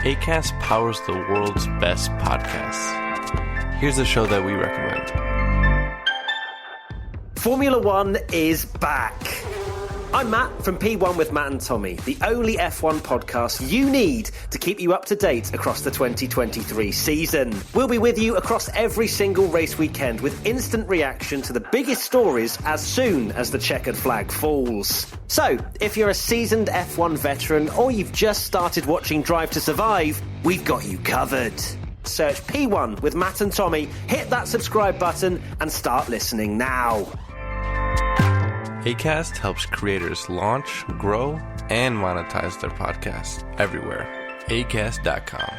Acast powers the world's best podcasts. Here's a show that we recommend. Formula One is back. I'm Matt from P1 with Matt and Tommy, the only F1 podcast you need to keep you up to date across the 2023 season. We'll be with you across every single race weekend with instant reaction to the biggest stories as soon as the checkered flag falls. So, if you're a seasoned F1 veteran or you've just started watching Drive to Survive, we've got you covered. Search P1 with Matt and Tommy, hit that subscribe button and start listening now. Acast helps creators launch, grow, and monetize their podcasts everywhere. Acast.com.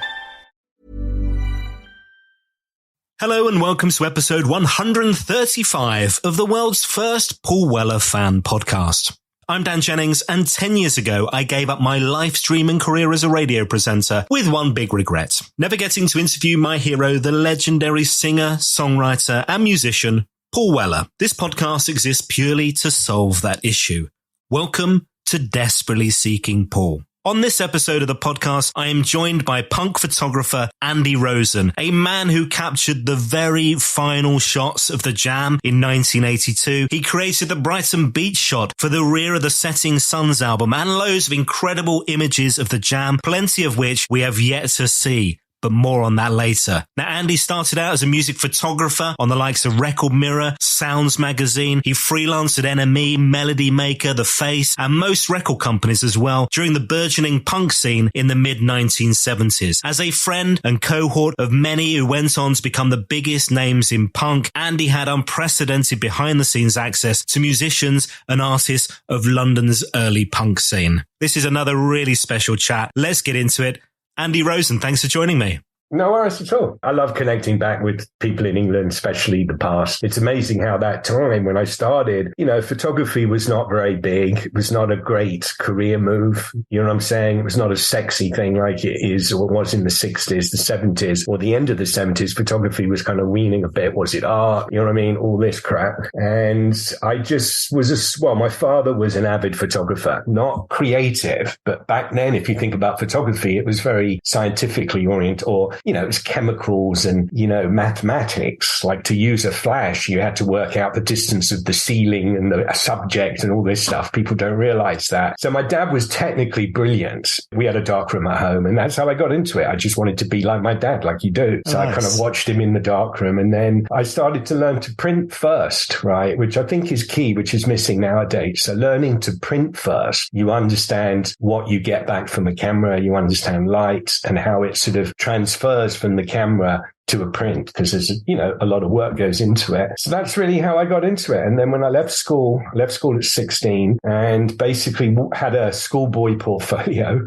Hello and welcome to episode 135 of the world's first Paul Weller fan podcast. I'm Dan Jennings, and 10 years ago, I gave up my live streaming career as a radio presenter with one big regret: never getting to interview my hero, the legendary singer, songwriter, and musician, Paul Weller. This podcast exists purely to solve that issue. Welcome to Desperately Seeking Paul. On this episode of the podcast, I am joined by punk photographer Andy Rosen, a man who captured the very final shots of the Jam in 1982. He created the Brighton beach shot for the Rear of the Setting Suns album and loads of incredible images of the Jam, plenty of which we have yet to see. But more on that later. Now, Andy started out as a music photographer on the likes of Record Mirror, Sounds magazine. He freelanced at NME, Melody Maker, The Face, and most record companies as well during the burgeoning punk scene in the mid-1970s. As a friend and cohort of many who went on to become the biggest names in punk, Andy had unprecedented behind-the-scenes access to musicians and artists of London's early punk scene. This is another really special chat. Let's get into it. Andy Rosen, thanks for joining me. No worries at all. I love connecting back with people in England, especially the past. It's amazing how that time when I started, photography was not very big. It was not a great career move. You know what I'm saying? It was not a sexy thing like it is or was in the 60s, the 70s, or the end of the 70s. Photography was kind of weaning a bit. Was it art? You know what I mean? All this crap. And I just was my father was an avid photographer, not creative, but back then, if you think about photography, it was very scientifically oriented, or it was chemicals and, mathematics. Like, to use a flash, you had to work out the distance of the ceiling and the subject and all this stuff. People don't realize that. So my dad was technically brilliant. We had a darkroom at home, and that's how I got into it. I just wanted to be like my dad, like you do. So I kind of watched him in the darkroom, and then I started to learn to print first, right? Which I think is key, which is missing nowadays. So learning to print first, you understand what you get back from a camera, you understand light and how it sort of transfers from the camera to a print, because there's, a lot of work goes into it. So that's really how I got into it. And then when I left school at 16 and basically had a schoolboy portfolio,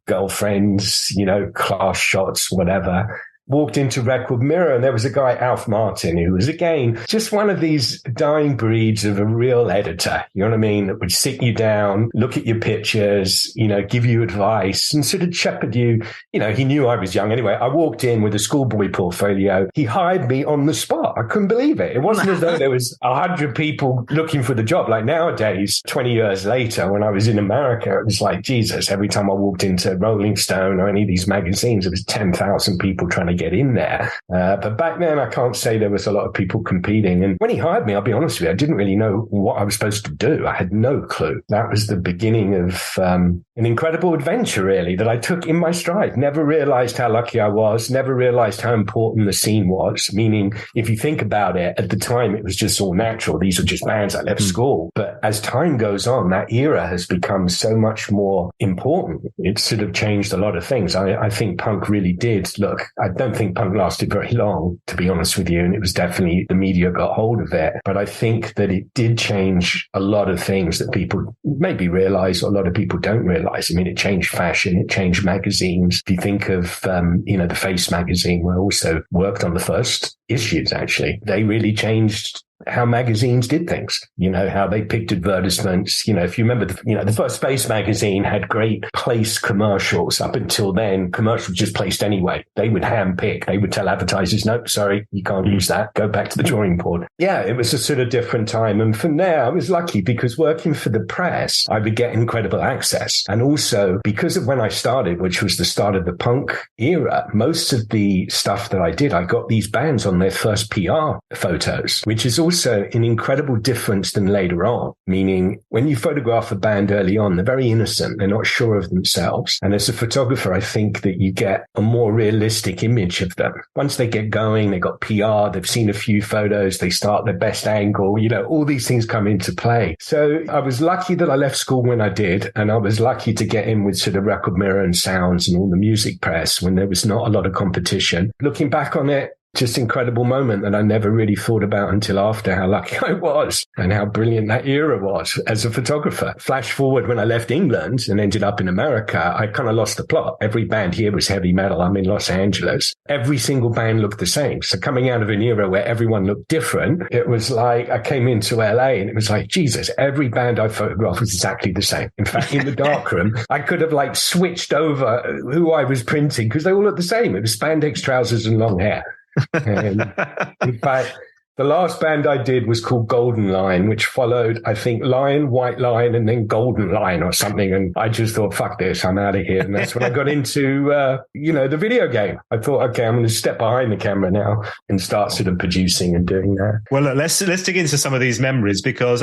girlfriends, class shots, whatever. Walked into Record Mirror, and there was a guy, Alf Martin, who was, again, just one of these dying breeds of a real editor, you know what I mean, that would sit you down, look at your pictures, give you advice and sort of shepherd you. He knew I was young anyway. I walked in with a schoolboy portfolio. He hired me on the spot. I couldn't believe it. It wasn't as though there was 100 people looking for the job. Like nowadays, 20 years later, when I was in America, it was like, Jesus, every time I walked into Rolling Stone or any of these magazines, there was 10,000 people trying to get in there. But back then, I can't say there was a lot of people competing. And when he hired me, I'll be honest with you, I didn't really know what I was supposed to do. I had no clue. That was the beginning of an incredible adventure, really, that I took in my stride. Never realized how lucky I was, never realized how important the scene was. Meaning, if you think about it, at the time, it was just all natural. These were just bands I left school. But as time goes on, that era has become so much more important. It's sort of changed a lot of things. I think punk really did. Look, I don't think punk lasted very long, to be honest with you. And it was definitely, the media got hold of it. But I think that it did change a lot of things that people maybe realize, or a lot of people don't realize. I mean, it changed fashion, it changed magazines. If you think of, The Face magazine, where I also worked on the first issues, actually, they really changed how magazines did things, how they picked advertisements. If you remember, the first Space magazine had great place commercials. Up until then, commercials just placed anyway. They would handpick. They would tell advertisers, no, sorry, you can't use that. Go back to the drawing board. Yeah, it was a sort of different time. And from there, I was lucky because working for the press, I would get incredible access. And also because of when I started, which was the start of the punk era, most of the stuff that I did, I got these bands on their first PR photos, which is also an incredible difference than later on. Meaning when you photograph a band early on, they're very innocent. They're not sure of themselves. And as a photographer, I think that you get a more realistic image of them. Once they get going, they got PR, they've seen a few photos, they start their best angle, all these things come into play. So I was lucky that I left school when I did. And I was lucky to get in with sort of Record Mirror and Sounds and all the music press when there was not a lot of competition. Looking back on it, just incredible moment that I never really thought about until after, how lucky I was and how brilliant that era was as a photographer. Flash forward when I left England and ended up in America, I kind of lost the plot. Every band here was heavy metal. I'm in Los Angeles. Every single band looked the same. So coming out of an era where everyone looked different, it was like I came into LA and it was like, Jesus, every band I photographed was exactly the same. In fact, in the darkroom, I could have switched over who I was printing because they all looked the same. It was spandex trousers and long hair. And in fact, the last band I did was called Golden Line, which followed, I think, Lion, White Line, and then Golden Line or something. And I just thought, fuck this, I'm out of here. And that's when I got into, the video game. I thought, okay, I'm going to step behind the camera now and start sort of producing and doing that. Well, look, let's dig into some of these memories because,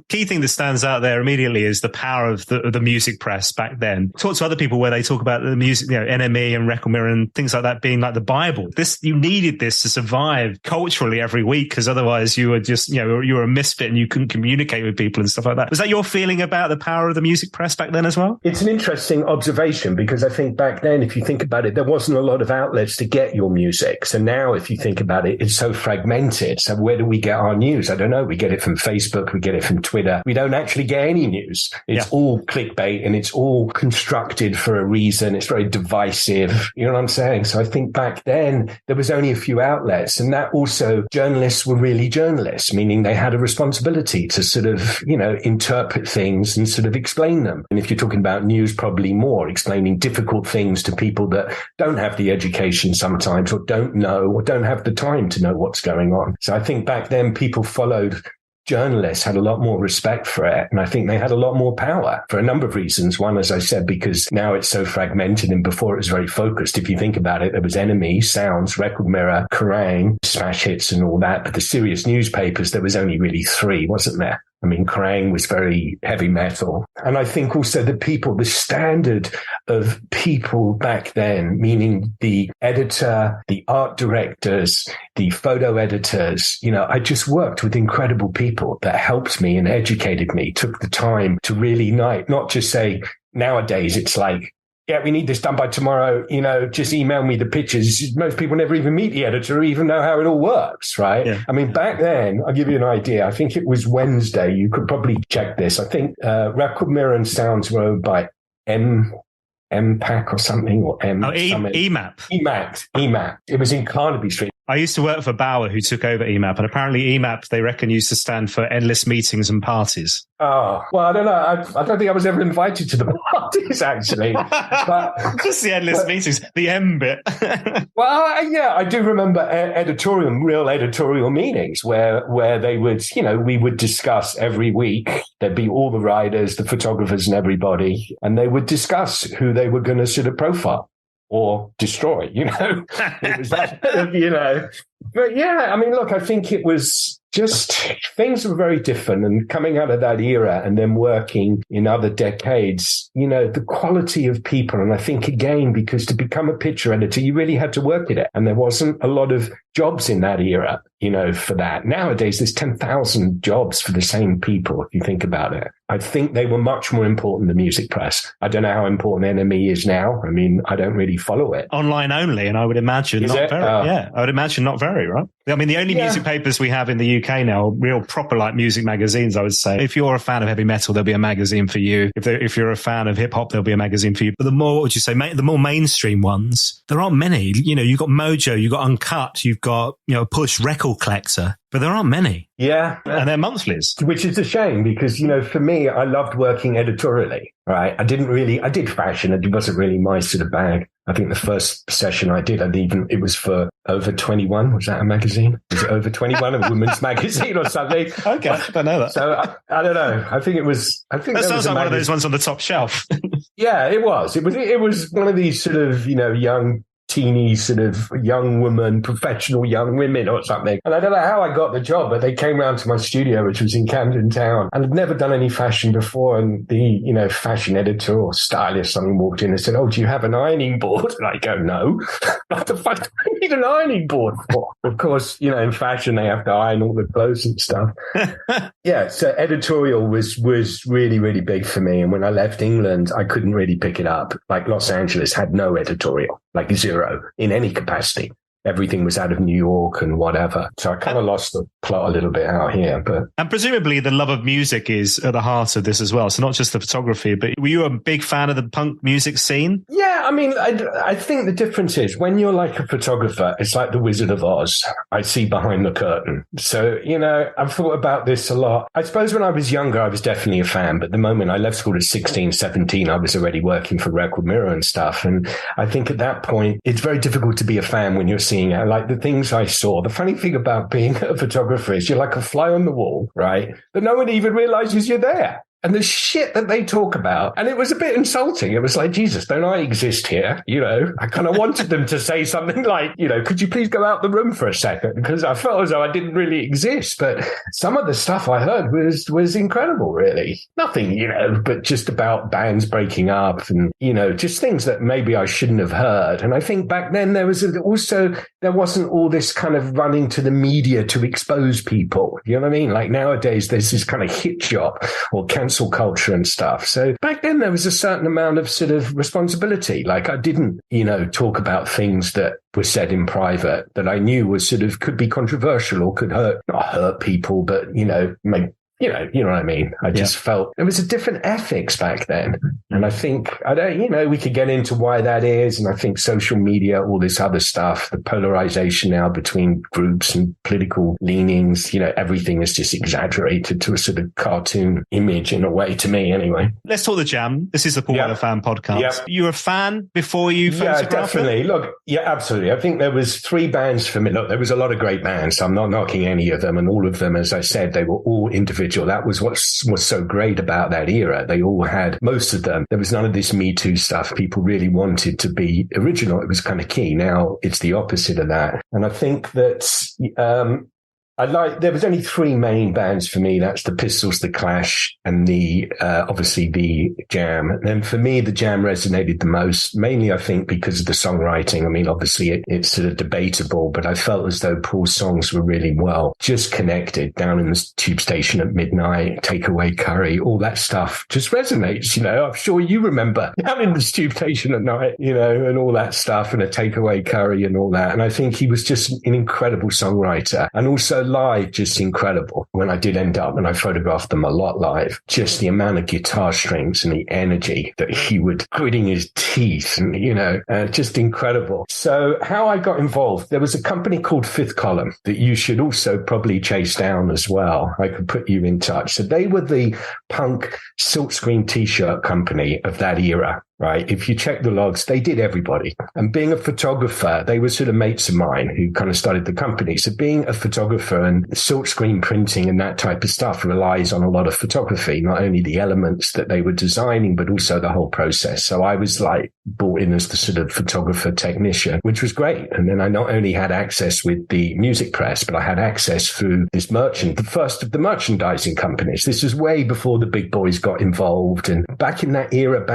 key thing that stands out there immediately is the power of the music press back then. Talk to other people where they talk about the music, NME and Record Mirror and things like that being like the Bible. You needed this to survive culturally every week. Because otherwise you were just, you were a misfit and you couldn't communicate with people and stuff like that. Was that your feeling about the power of the music press back then as well? It's an interesting observation because I think back then, if you think about it, there wasn't a lot of outlets to get your music. So now if you think about it, it's so fragmented. So where do we get our news? I don't know. We get it from Facebook. We get it from Twitter. We don't actually get any news. It's all clickbait and it's all constructed for a reason. It's very divisive. You know what I'm saying? So I think back then there was only a few outlets, and that also journalists were really journalists, meaning they had a responsibility to sort of, interpret things and sort of explain them. And if you're talking about news, probably more explaining difficult things to people that don't have the education sometimes or don't know or don't have the time to know what's going on. So I think back then people followed journalists, had a lot more respect for it. And I think they had a lot more power for a number of reasons. One, as I said, because now it's so fragmented and before it was very focused. If you think about it, there was NME, Sounds, Record Mirror, Kerrang, Smash Hits and all that. But the serious newspapers, there was only really 3, wasn't there? Kerrang was very heavy metal. And I think also the standard of people back then, meaning the editor, the art directors, the photo editors, I just worked with incredible people that helped me and educated me, took the time to really not just say, nowadays it's like, yeah, we need this done by tomorrow, just email me the pictures. Most people never even meet the editor or even know how it all works, right? Yeah. Back then, I'll give you an idea. I think it was Wednesday. You could probably check this. I think Record Mirror and Sounds were owned by MPAC or something, or EMAP. EMAP. It was in Carnaby Street. I used to work for Bauer, who took over EMAP, and apparently EMAP, they reckon, used to stand for endless meetings and parties. Oh, well, I don't know. I don't think I was ever invited to the parties, actually. But, just the endless meetings, the M bit. Well, yeah, I do remember real editorial meetings where they would, we would discuss every week. There'd be all the writers, the photographers and everybody, and they would discuss who they were going to sort of profile or destroy, It was that, But yeah, look, I think it was just things were very different. And coming out of that era and then working in other decades, the quality of people. And I think, again, because to become a picture editor, you really had to work at it. And there wasn't a lot of jobs in that era, for that. Nowadays, there's 10,000 jobs for the same people, if you think about it. I think they were much more important than the music press. I don't know how important NME is now. I don't really follow it. Online only, and I would imagine not very. I would imagine not very, right? I mean, the only music papers we have in the UK now are real proper like music magazines, I would say. If you're a fan of heavy metal, there'll be a magazine for you. If you're a fan of hip hop, there'll be a magazine for you. But the more, what would you say, the more mainstream ones, there aren't many. You know, you've got Mojo, you've got Uncut, you've got, Push Record Collector, but there aren't many. Yeah. And they're monthlies. Which is a shame because, for me, I loved working editorially, right? I did fashion. It wasn't really my sort of bag. I think the first session I did, it was for Over 21. Was that a magazine? Was it Over 21, a women's magazine or something? Okay, I don't know that. So I don't know. I think that sounds like one of those ones on the top shelf. Yeah, it was. It was one of these sort of, young teeny sort of young woman, professional young women or something. And I don't know how I got the job, but they came round to my studio, which was in Camden Town. And I'd never done any fashion before. And the, fashion editor or stylist, something walked in and said, "Oh, do you have an ironing board?" And I go, "No." What the fuck do I need an ironing board for? Of course, in fashion, they have to iron all the clothes and stuff. Yeah. So editorial was really, really big for me. And when I left England, I couldn't really pick it up. Like Los Angeles had no editorial, like zero in any capacity. Everything was out of New York and whatever. So I kind of lost the plot a little bit out here. And presumably the love of music is at the heart of this as well. So not just the photography, but were you a big fan of the punk music scene? Yeah, I mean, I think the difference is when you're like a photographer, it's like the Wizard of Oz. I see behind the curtain. So, I've thought about this a lot. I suppose when I was younger, I was definitely a fan. But the moment I left school at 16, 17, I was already working for Record Mirror and stuff. And I think at that point, it's very difficult to be a fan when you're seeing it. Like the things I saw. The funny thing about being a photographer is you're like a fly on the wall, right? But no one even realizes you're there. And the shit that they talk about, and it was a bit insulting. It was like, Jesus, don't I exist here? I kind of wanted them to say something like, could you please go out the room for a second? Because I felt as though I didn't really exist. But some of the stuff I heard was incredible, really. Nothing, but just about bands breaking up and, just things that maybe I shouldn't have heard. And I think back then there wasn't all this kind of running to the media to expose people. You know what I mean? Like nowadays, there's this kind of hit shop or cancel culture and stuff. So back then there was a certain amount of sort of responsibility. Like I didn't, talk about things that were said in private that I knew was sort of could be controversial or could not hurt people, but, make, you know what I mean? I just felt there was a different ethics back then. And I think, we could get into why that is. And I think social media, all this other stuff, the polarization now between groups and political leanings, everything is just exaggerated to a sort of cartoon image in a way, to me anyway. Let's talk the jam. This is the Paul Weller Fan Podcast. Yep. You were a fan before you photographed? Yeah, definitely. Look, absolutely. I think there was 3 bands for me. Look, there was a lot of great bands. I'm not knocking any of them. And all of them, as I said, they were all individual. That was what was so great about that era. They all had, most of them, there was none of this Me Too stuff. People really wanted to be original. It was kind of key. Now it's the opposite of that. And I think that there was only 3 main bands for me. That's the Pistols, the Clash, and obviously the Jam. And then for me, the Jam resonated the most, mainly I think because of the songwriting. I mean, obviously it's sort of debatable, but I felt as though Paul's songs were really well just connected. Down in the tube station at midnight, Take Away Curry, all that stuff just resonates. I'm sure you remember down in the tube station at night, and all that stuff, and a Take Away Curry and all that. And I think he was just an incredible songwriter, and also live, just incredible. When I did end up, and I photographed them a lot live, just the amount of guitar strings and the energy that he would gritting his teeth and, just incredible. So how I got involved, there was a company called Fifth Column that you should also probably chase down as well. I could put you in touch. So they were the punk silkscreen t-shirt company of that era. Right. If you check the logs, they did everybody. And being a photographer, they were sort of mates of mine who kind of started the company. So being a photographer and silkscreen printing and that type of stuff relies on a lot of photography, not only the elements that they were designing, but also the whole process. So I was like brought in as the sort of photographer technician, which was great. And then I not only had access with the music press, but I had access through this the first of the merchandising companies. This was way before the big boys got involved. And back in that era,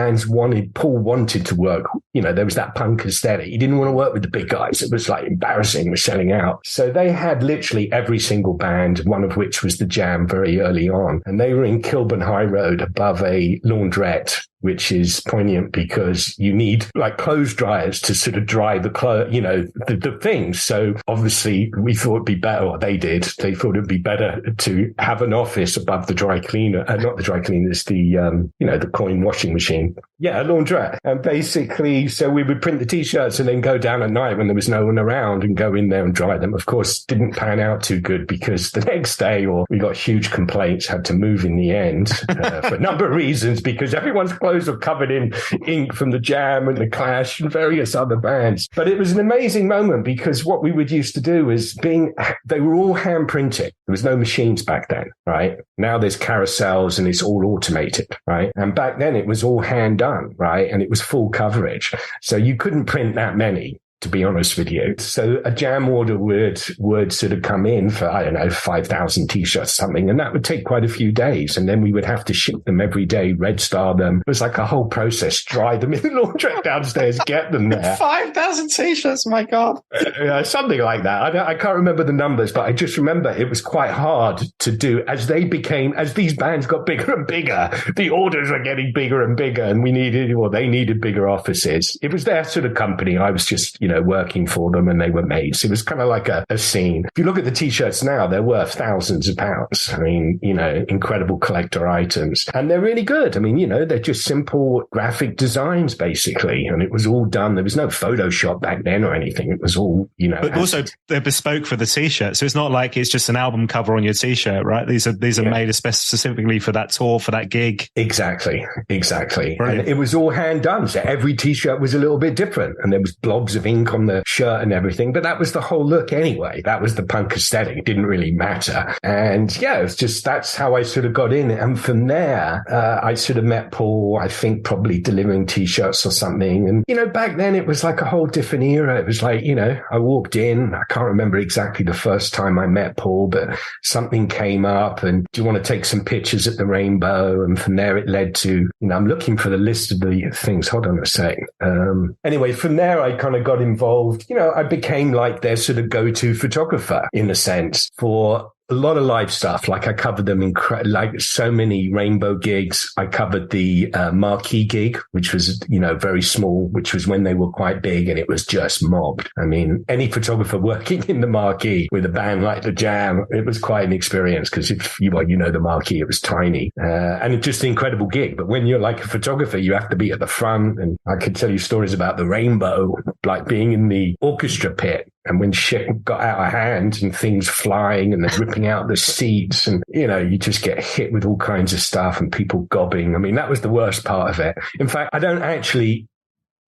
Paul wanted to work, there was that punk aesthetic. He didn't want to work with the big guys. It was like embarrassing. We're selling out. So they had literally every single band, one of which was the Jam very early on. And they were in Kilburn High Road above a laundrette, which is poignant because you need like clothes dryers to sort of dry the clothes, the things. So obviously we thought it'd be better, or they did. They thought it'd be better to have an office above the dry cleaner, not the dry cleaner, it's the coin washing machine. Yeah, a laundrette. And basically, so we would print the t-shirts and then go down at night when there was no one around and go in there and dry them. Of course, didn't pan out too good because the next day, we got huge complaints, had to move in the end for a number of reasons, because everyone's clothes were covered in ink from the Jam and the Clash and various other bands. But it was an amazing moment because what we would used to do is they were all hand printed. There was no machines back then, right? Now there's carousels and it's all automated, right? And back then it was all hand done, right? And it was full coverage. So you couldn't print that many, to be honest with you. So a Jam order would sort of come in for, 5,000 t-shirts or something. And that would take quite a few days. And then we would have to ship them every day, red star them. It was like a whole process, dry them in the laundrette downstairs, get them there. 5,000 t-shirts, my God. Something like that. I can't remember the numbers, but I just remember it was quite hard to do as these bands got bigger and bigger, the orders were getting bigger and bigger, and they needed bigger offices. It was their sort of company. I was just, working for them, and they were mates. It was kind of like a scene. If you look at the t-shirts now, they're worth thousands of pounds. I mean, incredible collector items, and they're really good. I mean, they're just simple graphic designs basically, and it was all done. There was no Photoshop back then or anything. It was all, But also they're bespoke for the t-shirt. So it's not like it's just an album cover on your t-shirt, right? These are made specifically for that tour, for that gig. Exactly. Brilliant. And it was all hand done. So every t-shirt was a little bit different, and there was blobs of ink on the shirt and everything, but that was the whole look anyway. That was the punk aesthetic. It didn't really matter. And it was just, that's how I sort of got in. And from there, I sort of met Paul, I think probably delivering t-shirts or something. And, back then it was like a whole different era. It was like, I walked in, I can't remember exactly the first time I met Paul, but something came up and do you want to take some pictures at the Rainbow? And from there it led to, I'm looking for the list of the things. Hold on a sec. Anyway, from there I kind of got involved. I became like their sort of go-to photographer in a sense for a lot of live stuff. Like I covered them like so many Rainbow gigs. I covered the Marquee gig, which was, very small, which was when they were quite big and it was just mobbed. I mean, any photographer working in the Marquee with a band like the Jam, it was quite an experience because if the Marquee, it was tiny and it's just an incredible gig. But when you're like a photographer, you have to be at the front. And I could tell you stories about the Rainbow, like being in the orchestra pit. And when shit got out of hand and things flying and they're ripping out the seats and, you just get hit with all kinds of stuff and people gobbing. I mean, that was the worst part of it. In fact, I don't actually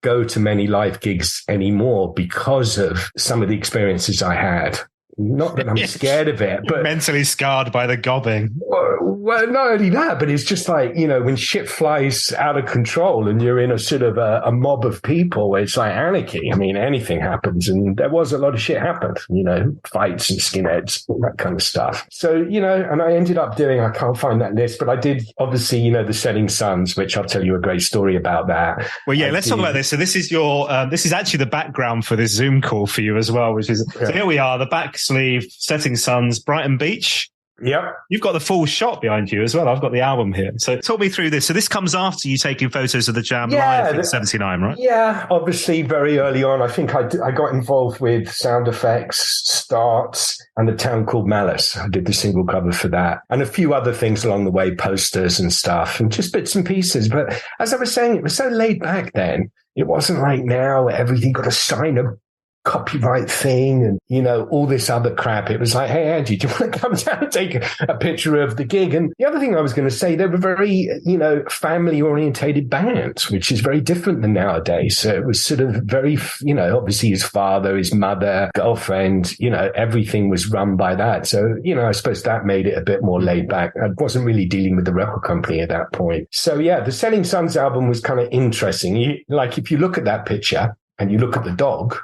go to many live gigs anymore because of some of the experiences I had. Not that I'm scared of it, but mentally scarred by the gobbing. Well, not only that, but it's just like, when shit flies out of control and you're in a sort of a mob of people, it's like anarchy. I mean, anything happens, and there was a lot of shit happened, fights and skinheads, all that kind of stuff. So, and I ended up doing, I can't find that list, but I did obviously, the Setting Suns, which I'll tell you a great story about that. Well, yeah, let's talk about this. So this is this is actually the background for this Zoom call for you as well, which is, so here we are, the back sleeve, Setting Suns, Brighton Beach. Yep. You've got the full shot behind you as well. I've got the album here. So talk me through this. So this comes after you taking photos of the Jam live in 79, right? Yeah, obviously very early on. I think I got involved with sound effects, starts, and the Town Called Malice. I did the single cover for that. And a few other things along the way, posters and stuff, and just bits and pieces. But as I was saying, it was so laid back then. It wasn't like now where everything got to sign a copyright thing and, all this other crap. It was like, hey, Angie, do you want to come down and take a picture of the gig? And the other thing I was going to say, they were very, family orientated bands, which is very different than nowadays. So it was sort of very, obviously his father, his mother, girlfriend, everything was run by that. So, I suppose that made it a bit more laid back. I wasn't really dealing with the record company at that point. So yeah, the Setting Suns album was kind of interesting. If you look at that picture and you look at the dog,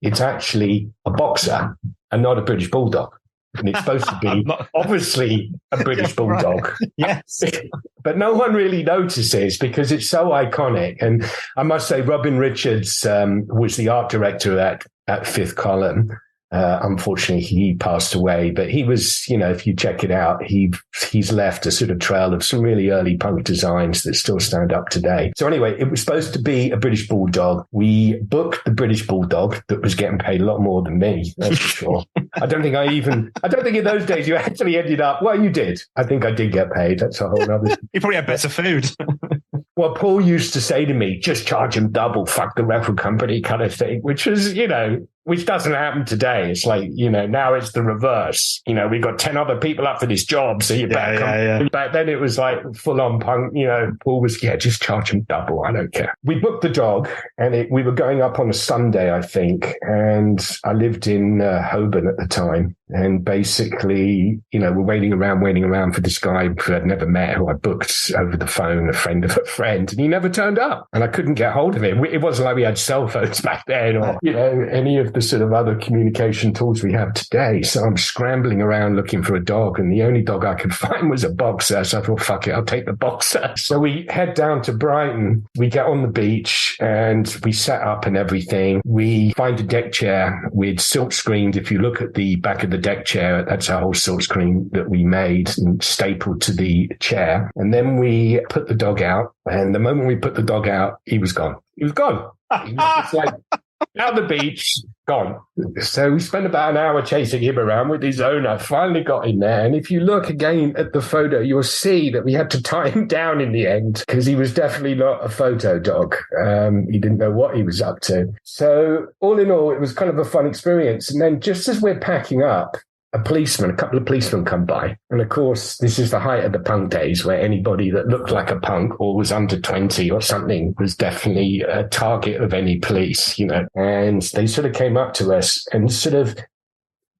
it's actually a boxer and not a British bulldog. And it's supposed to be obviously a British bulldog. Yes. But no one really notices because it's so iconic. And I must say, Robin Richards was the art director at Fifth Column. Unfortunately, he passed away, but he was, if you check it out, he's left a sort of trail of some really early punk designs that still stand up today. So anyway, it was supposed to be a British bulldog. We booked the British bulldog that was getting paid a lot more than me, that's for sure. I don't think in those days you actually ended up, well, you did. I think I did get paid. That's a whole other. You probably had better food. Well, Paul used to say to me, just charge him double, fuck the record company kind of thing, which was, which doesn't happen today. It's like, now it's the reverse. We've got 10 other people up for this job, so you better come. Back then it was like full on punk, Paul was, just charge him double. I don't care. We booked the dog and we were going up on a Sunday, I think. And I lived in Holborn at the time. And basically, we're waiting around for this guy who I'd never met, who I booked over the phone, a friend of a friend, and he never turned up. And I couldn't get hold of him. It wasn't like we had cell phones back then or, any of the sort of other communication tools we have today. So I'm scrambling around looking for a dog, and the only dog I could find was a boxer. So I thought, fuck it, I'll take the boxer. So we head down to Brighton. We get on the beach and we set up and everything. We find a deck chair with silk screened. If you look at the back of the deck chair, that's a whole silk screen that we made and stapled to the chair. And then we put the dog out. And the moment we put the dog out, he was gone. He was gone. He was just like out the beach, gone. So we spent about an hour chasing him around with his owner. Finally got in there. And if you look again at the photo, you'll see that we had to tie him down in the end because he was definitely not a photo dog. He didn't know what he was up to. So all in all, it was kind of a fun experience. And then just as we're packing up, a couple of policemen come by. And of course, this is the height of the punk days where anybody that looked like a punk or was under 20 or something was definitely a target of any police, And they sort of came up to us and sort of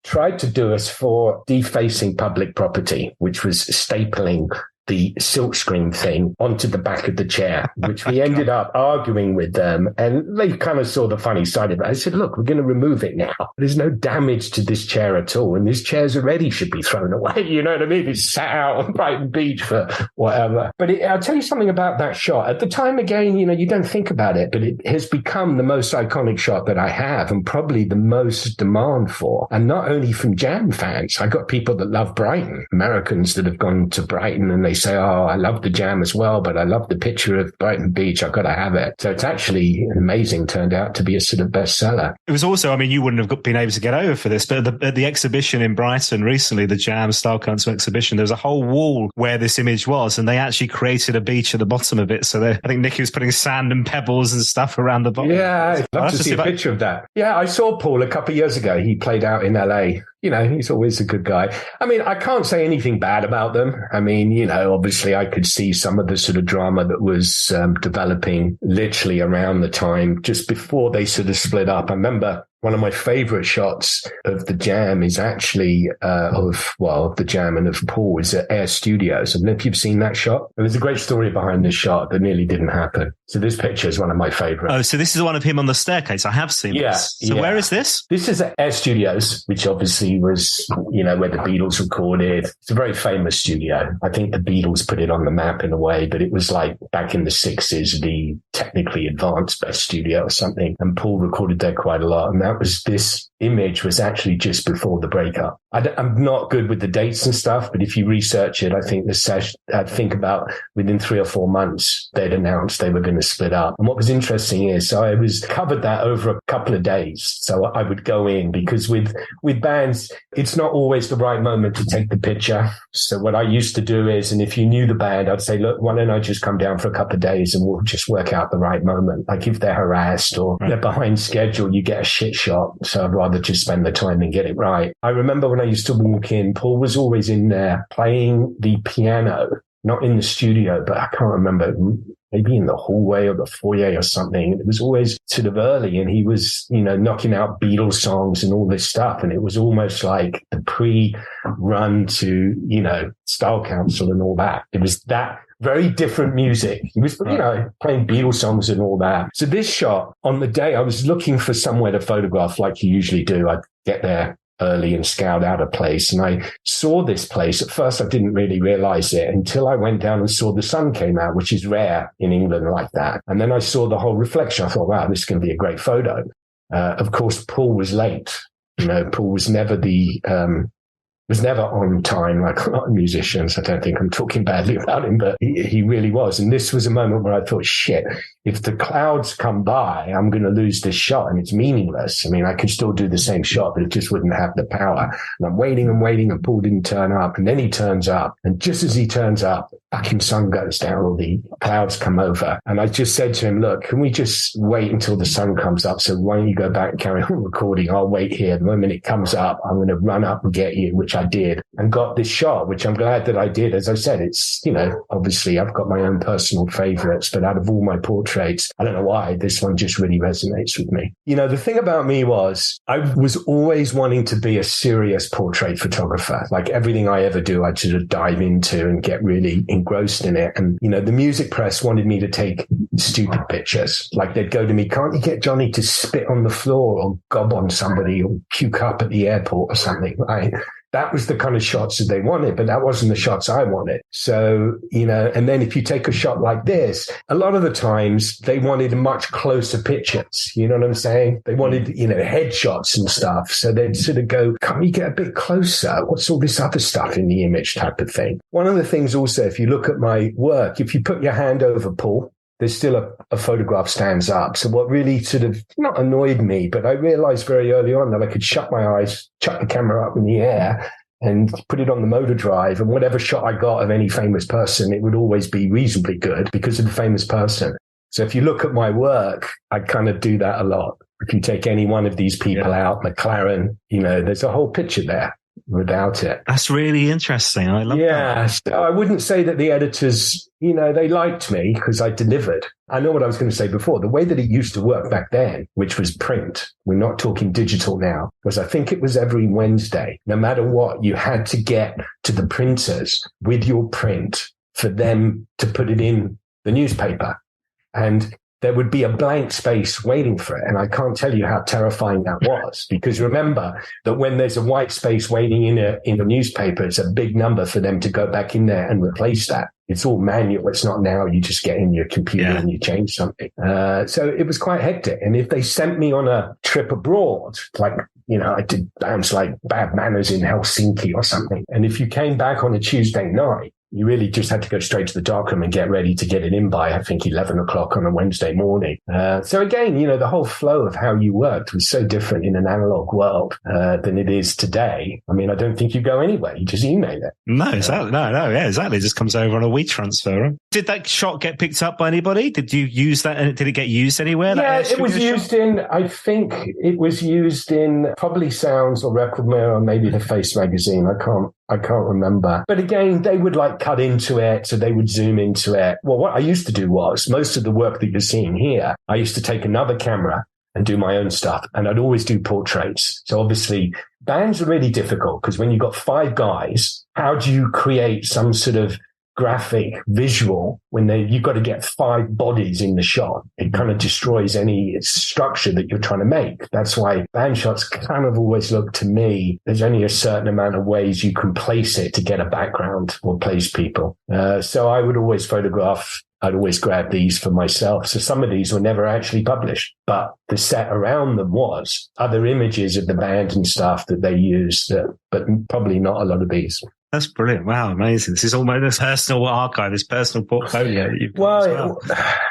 tried to do us for defacing public property, which was stapling the silkscreen thing onto the back of the chair, which we ended up arguing with them. And they kind of saw the funny side of it. I said, look, we're going to remove it now. There's no damage to this chair at all. And this chair's already should be thrown away. You know what I mean? It's sat out on Brighton Beach for whatever. But I'll tell you something about that shot. At the time, again, you don't think about it, but it has become the most iconic shot that I have and probably the most demand for. And not only from Jam fans. I got people that love Brighton, Americans that have gone to Brighton and they say, oh, I love the Jam as well, but I love the picture of Brighton Beach. I've got to have it. So it's actually amazing, turned out to be a sort of bestseller. It was also, you wouldn't have been able to get over for this, but at the exhibition in Brighton recently, the Jam Style Council exhibition, there was a whole wall where this image was, and they actually created a beach at the bottom of it. So I think Nicky was putting sand and pebbles and stuff around the bottom. Yeah, I'd love to see a picture of that. Yeah, I saw Paul a couple of years ago. He played out in LA. He's always a good guy. I can't say anything bad about them. Obviously I could see some of the sort of drama that was developing literally around the time just before they sort of split up. I remember one of my favorite shots of the Jam is actually of the Jam and of Paul is at Air Studios. I don't know if you've seen that shot. There's a great story behind this shot that nearly didn't happen. So this picture is one of my favorites. Oh, so this is the one of him on the staircase. I have seen this. So where is this? This is at Air Studios, which obviously was, where the Beatles recorded. It's a very famous studio. I think the Beatles put it on the map in a way, but it was like back in the 60s, the technically advanced best studio or something. And Paul recorded there quite a lot. And this image was actually just before the breakup. I'm not good with the dates and stuff, but if you research it, I think I think about within 3 or 4 months, they'd announced they were going to split up. And what was interesting is, so I was covered that over a couple of days. So I would go in because with bands, it's not always the right moment to take the picture. So what I used to do is, and if you knew the band, I'd say, look, why don't I just come down for a couple of days and we'll just work out the right moment. Like if they're harassed or they're behind schedule, you get a shit shot. So I'd rather just spend the time and get it right. I remember when I used to walk in, Paul was always in there playing the piano, not in the studio, but I can't remember, maybe in the hallway or the foyer or something. It was always sort of early and he was, knocking out Beatles songs and all this stuff. And it was almost like the pre-run to, Style Council and all that. It was that very different music. He was, playing Beatles songs and all that. So this shot on the day I was looking for somewhere to photograph like you usually do. I'd get there early and scout out a place. And I saw this place. At first, I didn't really realize it until I went down and saw the sun came out, which is rare in England like that. And then I saw the whole reflection. I thought, wow, this is going to be a great photo. Of course, Paul was late. Paul was never was never on time like a lot of musicians. I don't think I'm talking badly about him, but he really was. And this was a moment where I thought, shit, if the clouds come by, I'm going to lose this shot and it's meaningless. I mean, I could still do the same shot, but it just wouldn't have the power. And I'm waiting and Paul didn't turn up. And then he turns up. And just as he turns up, fucking sun goes down, all the clouds come over. And I just said to him, look, can we just wait until the sun comes up? So why don't you go back and carry on recording? I'll wait here. The moment it comes up, I'm going to run up and get you, which I did, and got this shot, which I'm glad that I did. As I said, it's, obviously I've got my own personal favorites, but out of all my portraits, I don't know why this one just really resonates with me. The thing about me was I was always wanting to be a serious portrait photographer. Like everything I ever do, I'd sort of dive into and get really engrossed in it. And, the music press wanted me to take stupid pictures. Like they'd go to me, can't you get Johnny to spit on the floor or gob on somebody or puke up at the airport or something? That was the kind of shots that they wanted, but that wasn't the shots I wanted. So, and then if you take a shot like this, a lot of the times they wanted much closer pictures. You know what I'm saying? They wanted, headshots and stuff. So they'd sort of go, can't you get a bit closer? What's all this other stuff in the image type of thing? One of the things also, if you look at my work, if you put your hand over Paul, there's still a photograph stands up. So what really sort of not annoyed me, but I realized very early on that I could shut my eyes, chuck the camera up in the air and put it on the motor drive. And whatever shot I got of any famous person, it would always be reasonably good because of the famous person. So if you look at my work, I kind of do that a lot. If you take any one of these people out, McLaren, there's a whole picture there without it. That's really interesting. I love that. Yeah, I wouldn't say that the editors, they liked me because I delivered. I know what I was going to say before. The way that it used to work back then, which was print, we're not talking digital now, was I think it was every Wednesday, no matter what, you had to get to the printers with your print for them to put it in the newspaper. And there would be a blank space waiting for it. And I can't tell you how terrifying that was, because remember that when there's a white space waiting in a newspaper, it's a big number for them to go back in there and replace that. It's all manual. It's not now. You just get in your computer and you change something. So it was quite hectic. And if they sent me on a trip abroad, like, I did bands like Bad Manners in Helsinki or something. And if you came back on a Tuesday night, you really just had to go straight to the darkroom and get ready to get it in by, I think, 11 o'clock on a Wednesday morning. So again, the whole flow of how you worked was so different in an analog world than it is today. I mean, I don't think you go anywhere. You just email it. No, exactly. Yeah, exactly. It just comes over on a transfer. Right? Did that shot get picked up by anybody? Did you use that? And did it get used anywhere? Yeah, it was used in, I think it was used in probably Sounds or Record Mirror or maybe the Face magazine. I can't remember. But again, they would cut into it. So they would zoom into it. Well, what I used to do was most of the work that you're seeing here, I used to take another camera and do my own stuff. And I'd always do portraits. So obviously bands are really difficult because when you've got 5 guys, how do you create some sort of graphic visual when you've got to get 5 bodies in the shot? It kind of destroys any structure that you're trying to make. That's why band shots kind of always look, to me, there's only a certain amount of ways you can place it to get a background or place people. So I would always photograph. I'd always grab these for myself. So some of these were never actually published, but the set around them was other images of the band and stuff that they used, but probably not a lot of these. That's brilliant. Wow, amazing. This is almost this personal archive, this personal portfolio that you've got as well.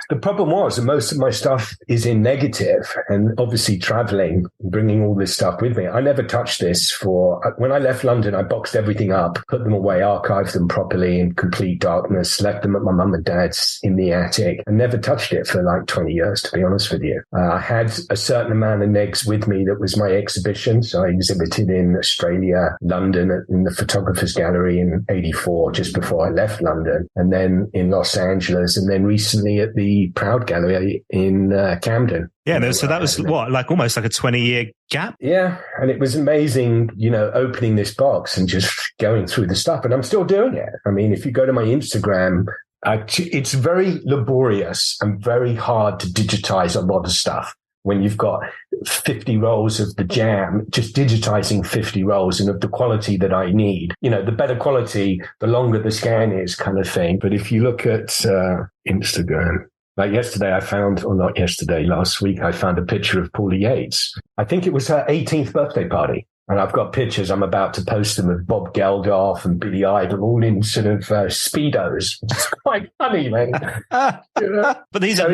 The problem was that most of my stuff is in negative, and obviously traveling, bringing all this stuff with me. I never touched this when I left London, I boxed everything up, put them away, archived them properly in complete darkness, left them at my mum and dad's in the attic, and never touched it for 20 years, to be honest with you. I had a certain amount of negs with me that was my exhibition. So I exhibited in Australia, London, in the Photographer's Gallery in 84, just before I left London, and then in Los Angeles, and then recently at the Proud Gallery in Camden. Yeah, so that was almost like a 20-year gap? Yeah, and it was amazing, opening this box and just going through the stuff, and I'm still doing it. I mean, if you go to my Instagram, it's very laborious and very hard to digitize a lot of stuff. when you've got 50 rolls of the jam, just digitizing 50 rolls and of the quality that I need. You know, the better quality, the longer the scan is kind of thing. But if you look at Instagram, like yesterday last week, I found a picture of Paula Yates. I think it was her 18th birthday party. And I've got pictures. I'm about to post them of Bob Geldof and Billy Idol, all in sort of Speedos. It's quite funny, man. You know? But these have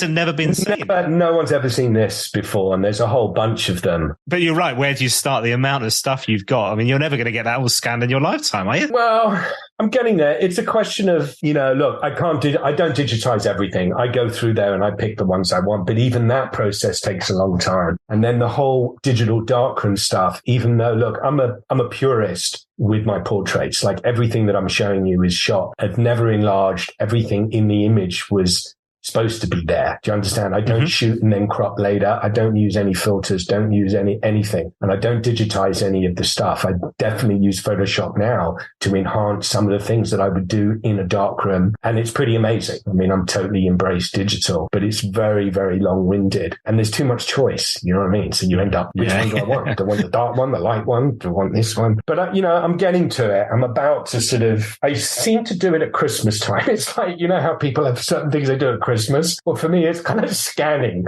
never been seen. No one's ever seen this before, and there's a whole bunch of them. But you're right. Where do you start? The amount of stuff you've got. I mean, you're never going to get that all scanned in your lifetime, are you? Well, I'm getting there. It's a question of, you know, look, I don't digitize everything. I go through there and I pick the ones I want. But even that process takes a long time. And then the whole digital darkroom stuff, even though, look, I'm a purist with my portraits. Like everything that I'm showing you is shot. I've never enlarged. Everything in the image was supposed to be there. Do you understand? I don't shoot and then crop later. I don't use any filters, don't use anything. And I don't digitize any of the stuff. I definitely use Photoshop now to enhance some of the things that I would do in a darkroom. And it's pretty amazing. I mean, I'm totally embraced digital, but it's very, very long-winded. And there's too much choice. You know what I mean? So you end up, which one do I want? Do I want the dark one, the light one? Do I want this one? But, you know, I'm getting to it. I'm about to I seem to do it at Christmas time. It's like, you know how people have certain things they do at Christmas. Well, for me, it's kind of scanning.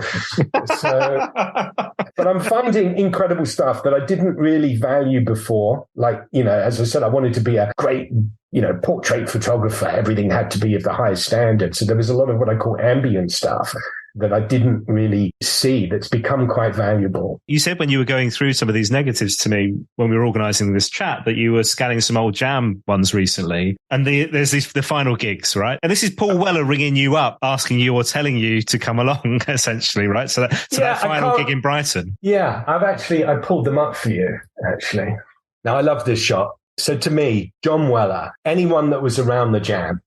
But I'm finding incredible stuff that I didn't really value before. Like, you know, as I said, I wanted to be a great, you know, portrait photographer. Everything had to be of the highest standard. So there was a lot of what I call ambient stuff that I didn't really see that's become quite valuable. You said when you were going through some of these negatives to me when we were organising this chat that you were scanning some old jam ones recently. And there's the final gigs, right? And this is Paul Weller ringing you up, asking you or telling you to come along, essentially, right? So that final gig in Brighton. Yeah, I pulled them up for you, actually. Now, I love this shot. So to me, John Weller, anyone that was around the jam,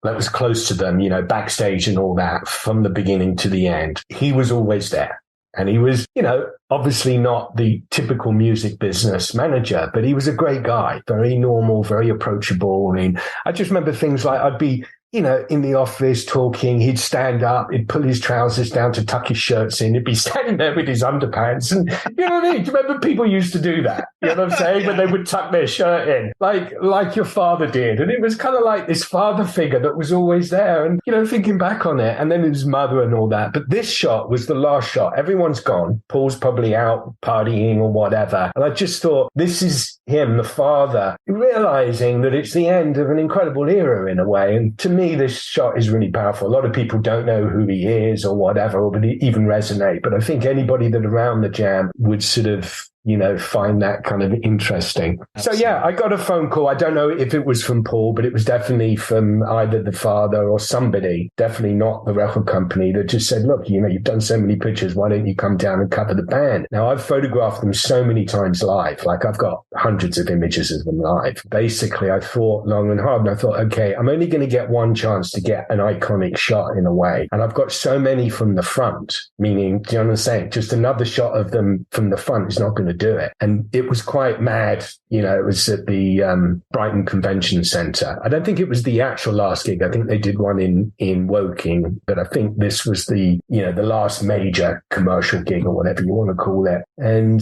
that was close to them, you know, backstage and all that, from the beginning to the end, he was always there. And he was, you know, obviously not the typical music business manager, but he was a great guy, very normal, very approachable. I mean, I just remember things like I'd be, you know, in the office talking, he'd stand up, he'd pull his trousers down to tuck his shirts in, he'd be standing there with his underpants. And you know what I mean? Do you remember people used to do that? You know what I'm saying? When they would tuck their shirt in, like your father did. And it was kind of like this father figure that was always there. And, you know, thinking back on it, and then his mother and all that. But this shot was the last shot. Everyone's gone. Paul's probably out partying or whatever. And I just thought, this is him, the father, realizing that it's the end of an incredible era in a way. And to me, this shot is really powerful. A lot of people don't know who he is or whatever, or even resonate. But I think anybody that around the jam would sort of, you know, find that kind of interesting. Absolutely. So yeah, I got a phone call. I don't know if it was from Paul, but it was definitely from either the father or somebody, definitely not the record company, that just said, look, you know, you've done so many pictures. Why don't you come down and cover the band? Now, I've photographed them so many times live. Like I've got hundreds of images of them live. Basically, I thought long and hard and I thought, okay, I'm only going to get one chance to get an iconic shot in a way. And I've got so many from the front, meaning, do you know what I'm saying? Just another shot of them from the front is not going to do it. And it was quite mad. You know, it was at the Brighton Convention Centre. I don't think it was the actual last gig. I think they did one in Woking, but I think this was the last major commercial gig or whatever you want to call it. And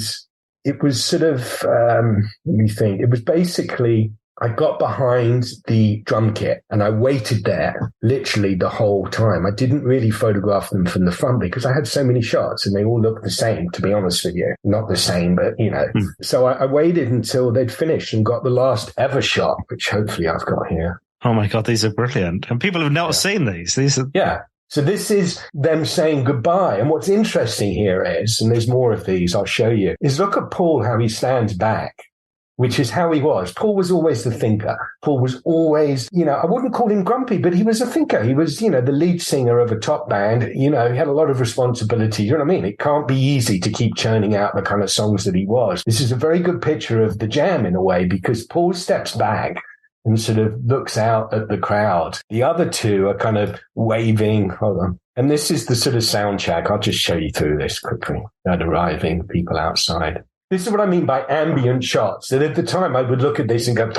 it was sort of, let me think, it was basically, I got behind the drum kit and I waited there literally the whole time. I didn't really photograph them from the front because I had so many shots and they all looked the same, to be honest with you. Not the same, but, you know. So I waited until they'd finished and got the last ever shot, which hopefully I've got here. Oh my God, these are brilliant. And people have not seen these. These are... Yeah. So this is them saying goodbye. And what's interesting here is, and there's more of these, I'll show you, is look at Paul, how he stands back, which is how he was. Paul was always the thinker. Paul was always, you know, I wouldn't call him grumpy, but he was a thinker. He was, you know, the lead singer of a top band. You know, he had a lot of responsibility. You know what I mean? It can't be easy to keep churning out the kind of songs that he was. This is a very good picture of the jam in a way, because Paul steps back and sort of looks out at the crowd. The other two are kind of waving. Hold on. And this is the sort of sound check. I'll just show you through this quickly. That arriving, people outside. This is what I mean by ambient shots. That at the time I would look at this and go,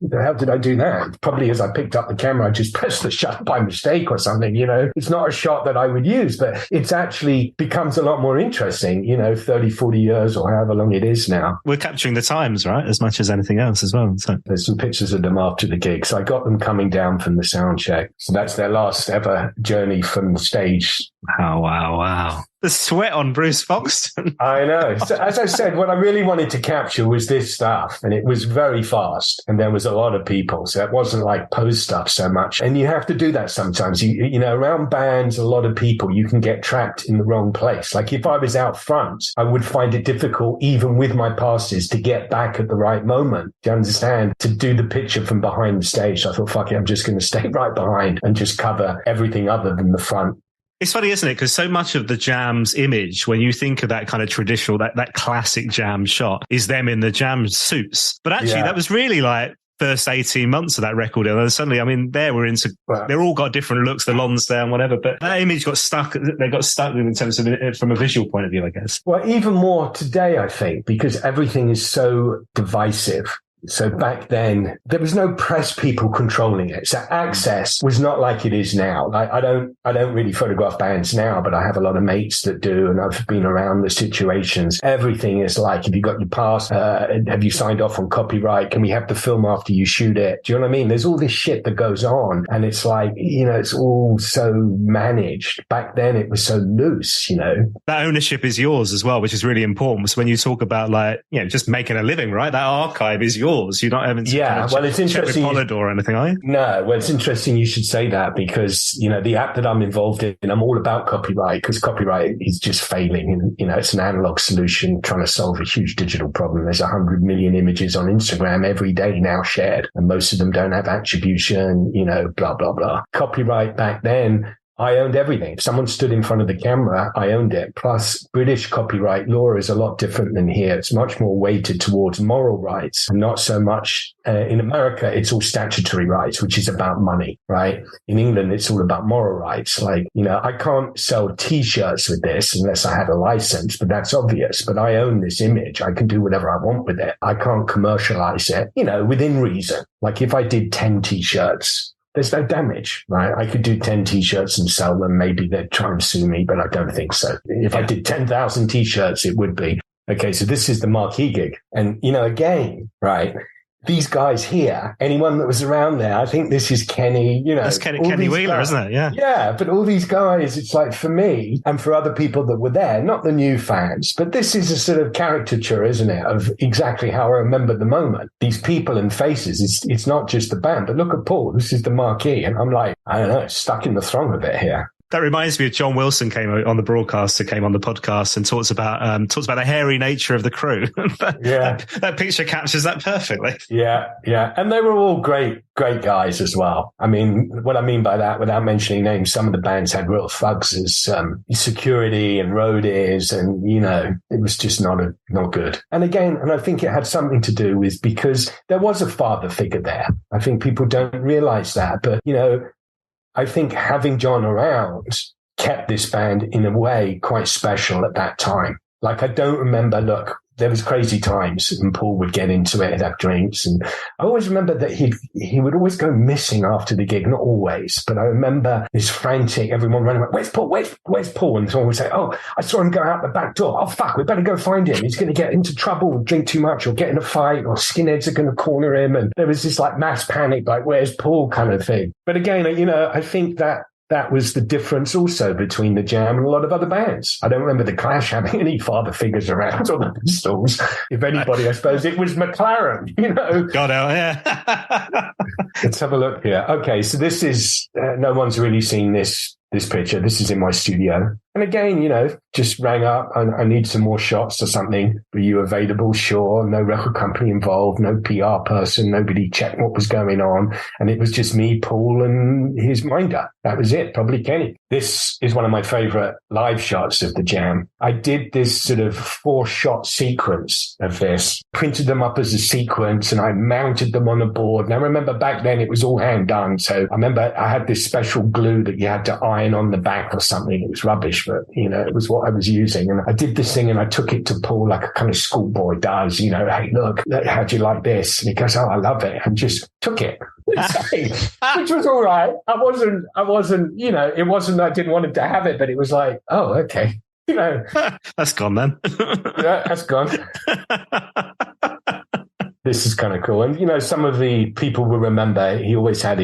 the hell did I do that? Probably as I picked up the camera, I just pressed the shutter by mistake or something, It's not a shot that I would use, but it's actually becomes a lot more interesting, 30, 40 years or however long it is now. We're capturing the times, right? As much as anything else as well. So there's some pictures of them after the gig. So I got them coming down from the sound check. So that's their last ever journey from the stage. Oh, wow. The sweat on Bruce Foxton. I know. So, as I said, what I really wanted to capture was this stuff, and it was very fast, and there was a lot of people, so it wasn't like pose stuff so much. And you have to do that sometimes. Around bands, a lot of people, you can get trapped in the wrong place. Like if I was out front, I would find it difficult, even with my passes, to get back at the right moment. Do you understand? To do the picture from behind the stage. So I thought, fuck it, I'm just going to stay right behind and just cover everything other than the front. It's funny, isn't it? Because so much of the Jam's image, when you think of that kind of traditional, that classic Jam shot, is them in the Jam suits. But actually, that was really like first 18 months of that record. And then suddenly, they're all got different looks, the Lonsdale, whatever. But that image got stuck. They got stuck in terms of from a visual point of view, I guess. Well, even more today, I think, because everything is so divisive. So back then, there was no press people controlling it. So access was not like it is now. Like I don't really photograph bands now, but I have a lot of mates that do, and I've been around the situations. Everything is like, have you got your pass? Have you signed off on copyright? Can we have the film after you shoot it? Do you know what I mean? There's all this shit that goes on, and it's like, it's all so managed. Back then, it was so loose, That ownership is yours as well, which is really important. So when you talk about just making a living, right? That archive is yours. You're not having to it's interesting. Polydor or anything, are you? No, well, it's interesting you should say that because, the app that I'm involved in, I'm all about copyright because copyright is just failing. And, it's an analog solution trying to solve a huge digital problem. There's 100 million images on Instagram every day now shared, and most of them don't have attribution, blah, blah, blah. Copyright back then, I owned everything. If someone stood in front of the camera, I owned it. Plus, British copyright law is a lot different than here. It's much more weighted towards moral rights and not so much in America. It's all statutory rights, which is about money, right? In England, it's all about moral rights. Like, I can't sell T-shirts with this unless I had a license, but that's obvious. But I own this image. I can do whatever I want with it. I can't commercialize it, within reason. Like if I did 10 T-shirts, there's no damage, right? I could do 10 T-shirts and sell them. Maybe they'd try and sue me, but I don't think so. If I did 10,000 T-shirts, it would be. Okay, so this is the marquee gig. And, again, right, these guys here, anyone that was around there, I think this is Kenny, That's Kenny Wheeler, guys, isn't it? Yeah. Yeah, but all these guys, it's like for me and for other people that were there, not the new fans, but this is a sort of caricature, isn't it, of exactly how I remember the moment. These people and faces, it's not just the band, but look at Paul, this is the marquee. And I'm like, I don't know, stuck in the throng of it here. That reminds me of John Wilson came on the podcast and talks about the hairy nature of the crew. that picture captures that perfectly. Yeah. And they were all great guys as well. I mean, what I mean by that, without mentioning names, some of the bands had real thugs as security and roadies, and it was just not good. And again, I think it had something to do with because there was a father figure there. I think people don't realize that, but I think having John around kept this band in a way quite special at that time. Like I don't remember, there was crazy times and Paul would get into it and have drinks. And I always remember that he would always go missing after the gig, not always, but I remember this frantic, everyone running around, where's Paul? Where's Paul? And someone would say, oh, I saw him go out the back door. Oh, fuck, we better go find him. He's going to get into trouble, drink too much or get in a fight or skinheads are going to corner him. And there was this like mass panic, like, where's Paul kind of thing. But again, I think that was the difference also between the Jam and a lot of other bands. I don't remember the Clash having any father figures around or the Pistols. If anybody, I suppose it was McLaren, God, yeah. Let's have a look here. Okay, so this is, no one's really seen this picture. This is in my studio. And again, just rang up. I need some more shots or something. Were you available? Sure. No record company involved. No PR person. Nobody checked what was going on. And it was just me, Paul, and his minder. That was it. Probably Kenny. This is one of my favorite live shots of the Jam. I did this sort of 4-shot sequence of this, printed them up as a sequence, and I mounted them on a board. And I remember back then it was all hand done. So I remember I had this special glue that you had to iron line on the back or something. It was rubbish, but, it was what I was using. And I did this thing and I took it to Paul like a kind of schoolboy does, hey, look, how do you like this? And he goes, oh, I love it. And just took it. Which was all right. I wasn't, it wasn't, I didn't want him to have it, but it was like, oh, okay. That's gone then. Yeah, that's gone. This is kind of cool. And, some of the people will remember he always had,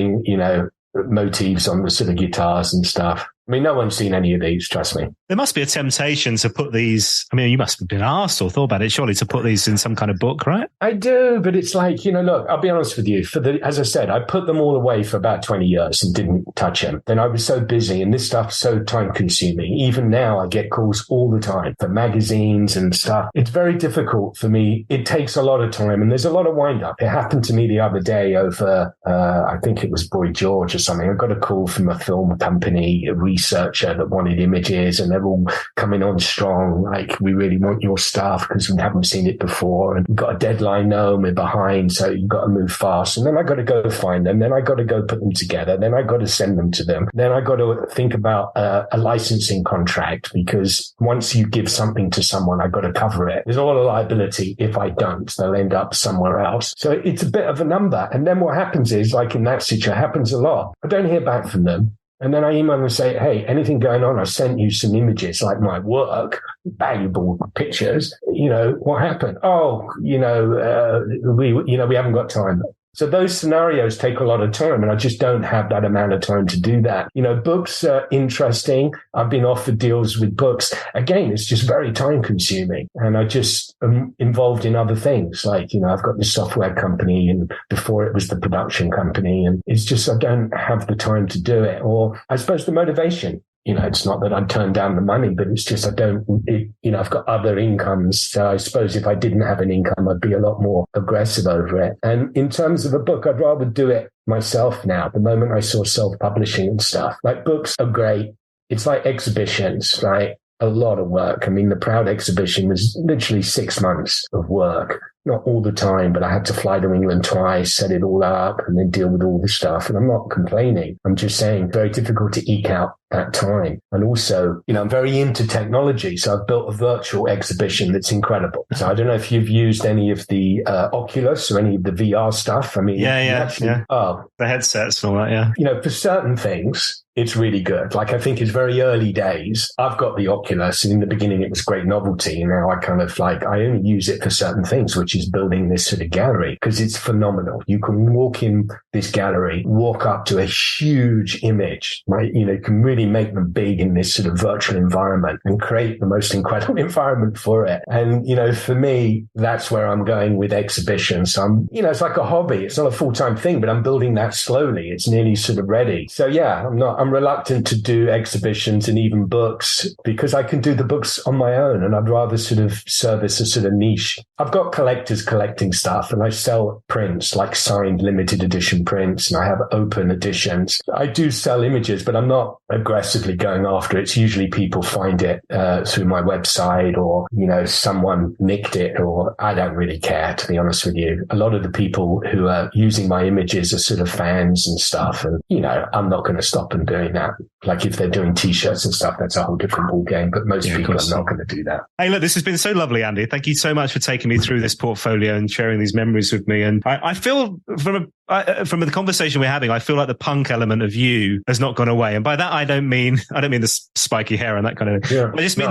motifs on the sort of guitars and stuff. I mean, no one's seen any of these, trust me. There must be a temptation to put these, you must have been asked or thought about it, surely, to put these in some kind of book, right? I do, but it's like, look, I'll be honest with you. As I said, I put them all away for about 20 years and didn't touch them. Then I was so busy and this stuff's so time consuming. Even now I get calls all the time for magazines and stuff. It's very difficult for me. It takes a lot of time and there's a lot of wind up. It happened to me the other day over, I think it was Boy George or something. I got a call from a film company, a researcher that wanted images, and they're all coming on strong, like, we really want your stuff because we haven't seen it before and we've got a deadline now and we're behind, so you've got to move fast. And then I got to go find them, then I got to go put them together, then I got to send them to them, then I got to think about a licensing contract, because once you give something to someone, I got to cover it. There's a lot of liability. If I don't, they'll end up somewhere else. So it's a bit of a number. And then what happens is, like in that situation, happens a lot, I don't hear back from them. And then I email them and say, hey, anything going on? I sent you some images, like my work, valuable pictures. What happened? Oh, we haven't got time. So those scenarios take a lot of time, and I just don't have that amount of time to do that. Books are interesting. I've been offered deals with books. Again, it's just very time consuming. And I just am involved in other things. Like, I've got this software company, and before it was the production company. And it's just, I don't have the time to do it. Or I suppose the motivation. It's not that I'd turn down the money, but it's just I've got other incomes. So I suppose if I didn't have an income, I'd be a lot more aggressive over it. And in terms of a book, I'd rather do it myself now. The moment I saw self-publishing and stuff, like, books are great. It's like exhibitions, right? A lot of work. The Proud exhibition was literally 6 months of work. Not all the time, but I had to fly to England twice, set it all up, and then deal with all the stuff. And I'm not complaining. I'm just saying, very difficult to eke out that time. And also, I'm very into technology. So I've built a virtual exhibition that's incredible. So I don't know if you've used any of the Oculus or any of the VR stuff. Yeah. Oh, the headsets and all that, yeah. For certain things, it's really good. Like, I think it's very early days. I've got the Oculus, and in the beginning it was great novelty. And now I kind of I only use it for certain things, which is building this sort of gallery, because it's phenomenal. You can walk in this gallery, walk up to a huge image, right? You can really make them big in this sort of virtual environment and create the most incredible environment for it. And, for me, that's where I'm going with exhibitions. So it's like a hobby. It's not a full-time thing, but I'm building that slowly. It's nearly sort of ready. So yeah, I'm reluctant to do exhibitions and even books, because I can do the books on my own, and I'd rather sort of service a sort of niche. I've got collectors collecting stuff, and I sell prints, like signed limited edition prints, and I have open editions. I do sell images, but I'm not aggressively going after it. It's usually people find it through my website, or, someone nicked it, or I don't really care, to be honest with you. A lot of the people who are using my images are sort of fans and stuff, and, I'm not going to stop them doing that. Like, if they're doing t-shirts and stuff, that's a whole different ball game, but most people are not going to do that. Hey, look, this has been so lovely, Andy. Thank you so much for taking me through this portfolio and sharing these memories with me. And I feel from the conversation we're having, I feel like the punk element of you has not gone away. And by that, I don't mean the spiky hair and that kind of, I just mean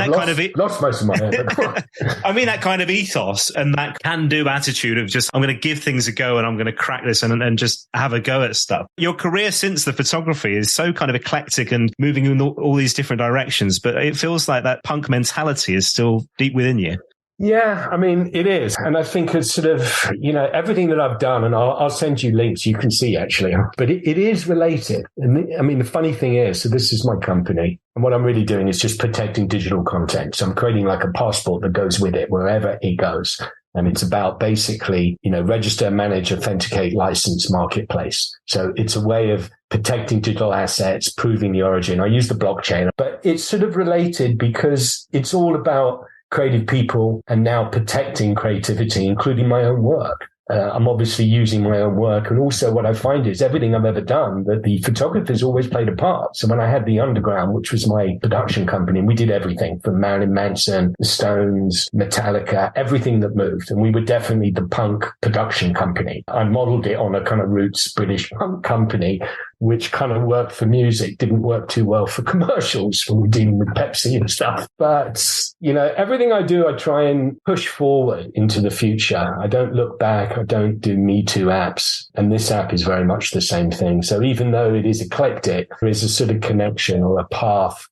lost most of my hair. I mean that kind of ethos and that can-do attitude of just, I'm going to give things a go and I'm going to crack this and just have a go at stuff. Your career since the photography is so kind of eclectic and moving in all these different directions, but it feels like that punk mentality is still deep within you. Yeah, it is. And I think it's sort of, everything that I've done, and I'll send you links, you can see actually, but it is related. And the funny thing is, so this is my company, and what I'm really doing is just protecting digital content. So I'm creating like a passport that goes with it wherever it goes. And it's about basically, register, manage, authenticate, license, marketplace. So it's a way of protecting digital assets, proving the origin. I use the blockchain, but it's sort of related because it's all about creative people and now protecting creativity, including my own work. I'm obviously using my own work. And also what I find is everything I've ever done, that the photographer's always played a part. So when I had the Underground, which was my production company, and we did everything from Marilyn Manson, the Stones, Metallica, everything that moved. And we were definitely the punk production company. I modeled it on a kind of roots British punk company, which kind of worked for music, didn't work too well for commercials when we're dealing with Pepsi and stuff. But, you know, everything I do, I try and push forward into the future. I don't look back. I don't do Me Too apps. And this app is very much the same thing. So even though it is eclectic, there is a sort of connection or a path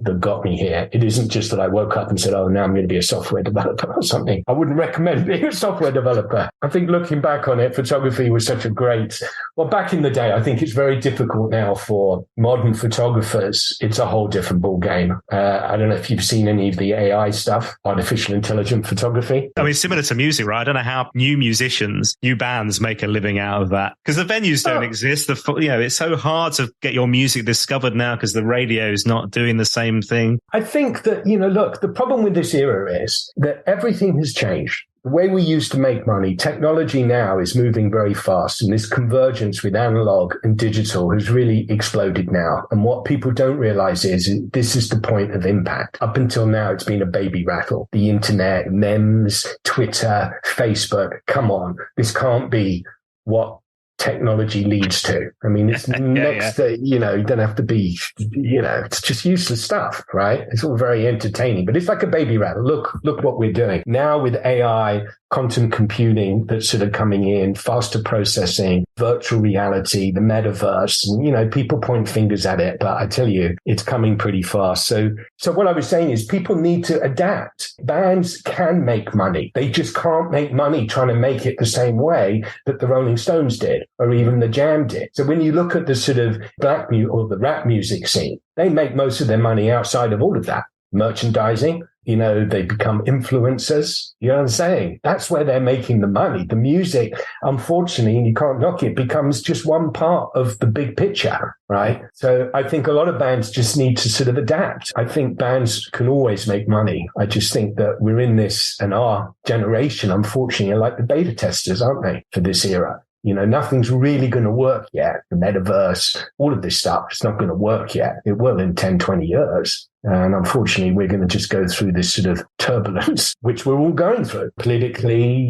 that got me here. It isn't just that I woke up and said, oh, now I'm going to be a software developer or something. I wouldn't recommend being a software developer. I think looking back on it, photography was such a great, well, back in the day, I think it's very difficult now for modern photographers. It's a whole different ball game. I don't know if you've seen any of the AI stuff, artificial intelligent photography. I mean, similar to music, right? I don't know how new musicians, new bands make a living out of that because the venues don't exist. It's so hard to get your music discovered now because the radio is not doing the same thing. I think that, look, the problem with this era is that everything has changed. The way we used to make money, technology now is moving very fast, and this convergence with analog and digital has really exploded now. And what people don't realize is this is the point of impact. Up until now, it's been a baby rattle. The internet, memes, Twitter, Facebook. Come on, this can't be what technology leads to. I mean, it's you don't have to be, it's just useless stuff, right? It's all very entertaining, but it's like a baby rattle. Look what we're doing now with AI, quantum computing that's sort of coming in, faster processing, virtual reality, the metaverse, and, people point fingers at it, but I tell you, it's coming pretty fast. So what I was saying is people need to adapt. Bands can make money. They just can't make money trying to make it the same way that the Rolling Stones did, or even the Jam did. So when you look at the sort of black music or the rap music scene, they make most of their money outside of all of that. Merchandising, they become influencers. You know what I'm saying? That's where they're making the money. The music, unfortunately, and you can't knock it, becomes just one part of the big picture, right? So I think a lot of bands just need to sort of adapt. I think bands can always make money. I just think that we're in this, and our generation, unfortunately, are like the beta testers, aren't they, for this era? Nothing's really going to work yet. The metaverse, all of this stuff, it's not going to work yet. It will in 10, 20 years. And unfortunately, we're going to just go through this sort of turbulence, which we're all going through politically,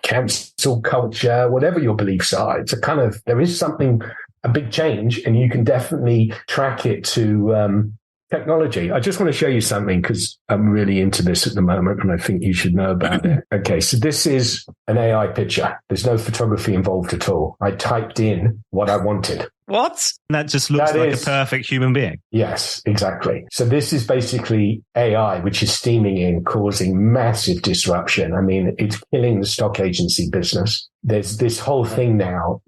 cancel culture, whatever your beliefs are. It's there is something, a big change, and you can definitely track it to, technology. I just want to show you something because I'm really into this at the moment and I think you should know about it. Okay, so this is an AI picture. There's no photography involved at all. I typed in what I wanted. What? That just looks like a perfect human being. Yes, exactly. So this is basically AI, which is steaming in, causing massive disruption. I mean, it's killing the stock agency business. There's this whole thing now,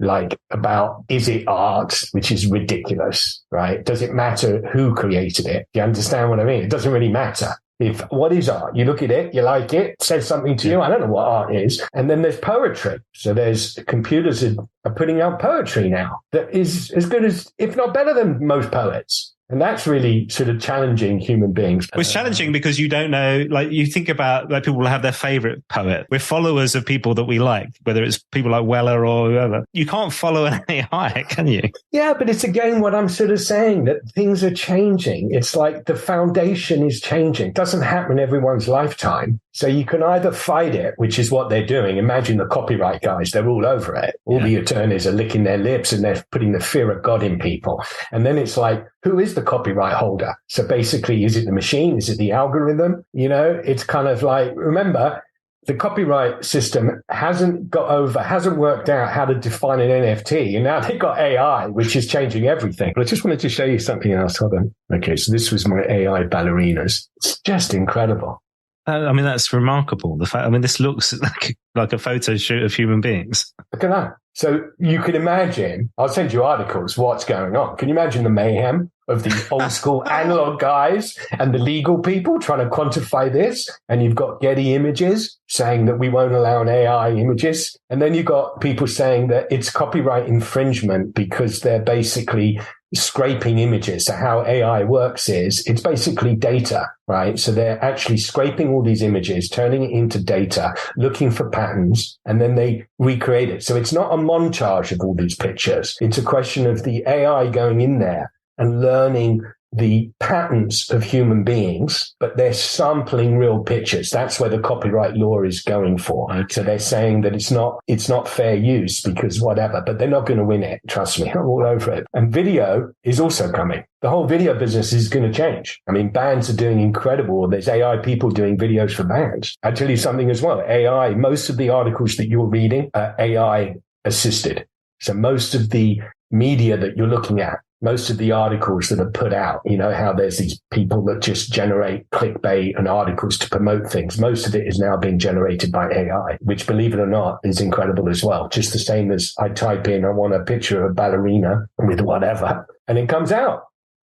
about, is it art, which is ridiculous, right? Does it matter who created it? Do you understand what I mean? It doesn't really matter. What is art? You look at it, you like it, says something to you. I don't know what art is. And then there's poetry. So there's computers are putting out poetry now that is as good as, if not better than most poets. And that's really sort of challenging human beings. Well, it's challenging because you don't know, you think about, people will have their favorite poet. We're followers of people that we like, whether it's people like Weller or whoever. You can't follow an AI, can you? Yeah, but it's again what I'm sort of saying, that things are changing. It's like the foundation is changing. It doesn't happen in everyone's lifetime. So you can either fight it, which is what they're doing. Imagine the copyright guys, they're all over it. All the attorneys are licking their lips and they're putting the fear of God in people. And then it's like, who is the copyright holder? So basically, is it the machine? Is it the algorithm? It's kind of like, remember, the copyright system hasn't worked out how to define an NFT. And now they've got AI, which is changing everything. But I just wanted to show you something else. Hold on. Okay, so this was my AI ballerinas. It's just incredible. I mean, that's remarkable. This looks like a photo shoot of human beings. Look at that. So you can imagine, I'll send you articles, what's going on. Can you imagine the mayhem of the old school analog guys and the legal people trying to quantify this. And you've got Getty Images saying that we won't allow an AI images. And then you've got people saying that it's copyright infringement because they're basically scraping images. So how AI works is it's basically data, right? So they're actually scraping all these images, turning it into data, looking for patterns, and then they recreate it. So it's not a montage of all these pictures. It's a question of the AI going in there and learning the patterns of human beings, but they're sampling real pictures. That's where the copyright law is going for. Okay. So they're saying that it's not fair use because whatever, but they're not going to win it. Trust me, I'm all over it. And video is also coming. The whole video business is going to change. I mean, bands are doing incredible. There's AI people doing videos for bands. I'll tell you something as well. AI, most of the articles that you're reading are AI assisted. So most of the media that you're looking at, most of the articles that are put out, you know, how there's these people that just generate clickbait and articles to promote things. Most of it is now being generated by AI, which, believe it or not, is incredible as well. Just the same as I type in, I want a picture of a ballerina with whatever, and it comes out.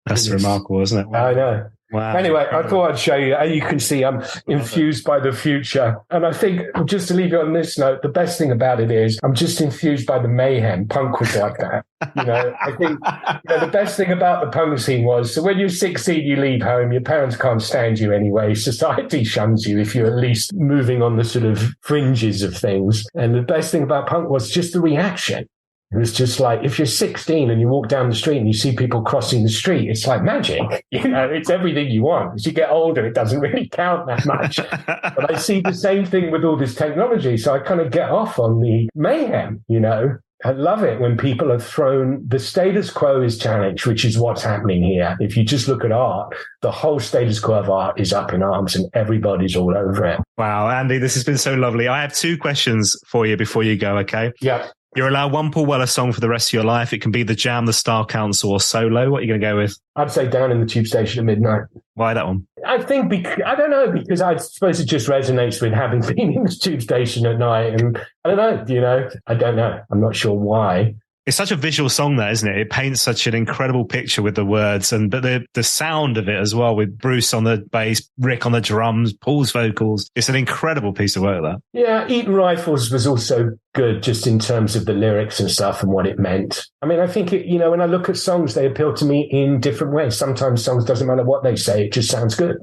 That's remarkable, isn't it? Wow. I know. Wow. Anyway, I thought I'd show you. And you can see I'm infused by the future. And I think, just to leave you on this note, the best thing about it is I'm just infused by the mayhem. Punk was like that. You know, I think the best thing about the punk scene was, so when you're 16, you leave home, your parents can't stand you anyway. Society shuns you if you're at least moving on the sort of fringes of things. And the best thing about punk was just the reaction. It was just like, if you're 16 and you walk down the street and you see people crossing the street, it's like magic. You know, it's everything you want. As you get older, it doesn't really count that much. But I see the same thing with all this technology. So I kind of get off on the mayhem, you know. I love it when people have thrown the status quo is challenged, which is what's happening here. If you just look at art, the whole status quo of art is up in arms and everybody's all over it. Wow, Andy, this has been so lovely. I have 2 questions for you before you go, okay? Yeah. You're allowed one Paul Weller song for the rest of your life. It can be The Jam, The Style Council, or solo. What are you going to go with? I'd say Down in the Tube Station at Midnight. Why that one? I think, I don't know, because I suppose it just resonates with having been in the tube station at night. And I don't know, I don't know. I'm not sure why. It's such a visual song, that, isn't it? It paints such an incredible picture with the words, but the sound of it as well, with Bruce on the bass, Rick on the drums, Paul's vocals. It's an incredible piece of work, that. Yeah, Eaton Rifles was also good just in terms of the lyrics and stuff and what it meant. I mean, I think, when I look at songs, they appeal to me in different ways. Sometimes songs, doesn't matter what they say, it just sounds good,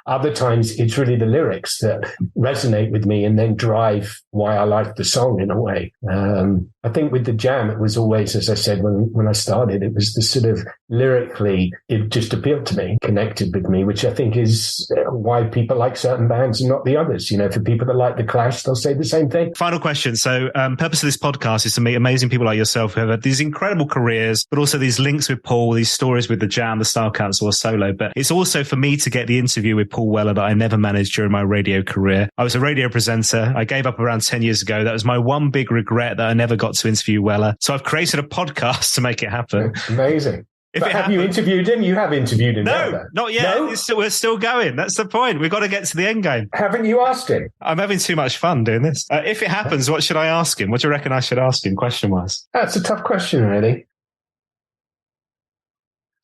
Other times it's really the lyrics that resonate with me and then drive why I like the song in a way. I think with The Jam, it was always, as I said, when I started, it was the sort of lyrically, it just appealed to me, connected with me, which I think is why people like certain bands and not the others. For people that like The Clash, they'll say the same thing. Final question. So purpose of this podcast is to meet amazing people like yourself who have had these incredible careers, but also these links with Paul, these stories with The Jam, The Style Council, or solo. But it's also for me to get the interview with Paul Weller that I never managed during my radio career. I was a radio presenter. I gave up around 10 years ago. That was my one big regret, that I never got to interview Weller. So I've created a podcast to make it happen. Amazing. Have you interviewed him? You have interviewed him. No, not yet. No? We're still going. That's the point. We've got to get to the end game. Haven't you asked him? I'm having too much fun doing this. If it happens, what should I ask him? What do you reckon I should ask him, question-wise? That's a tough question, really.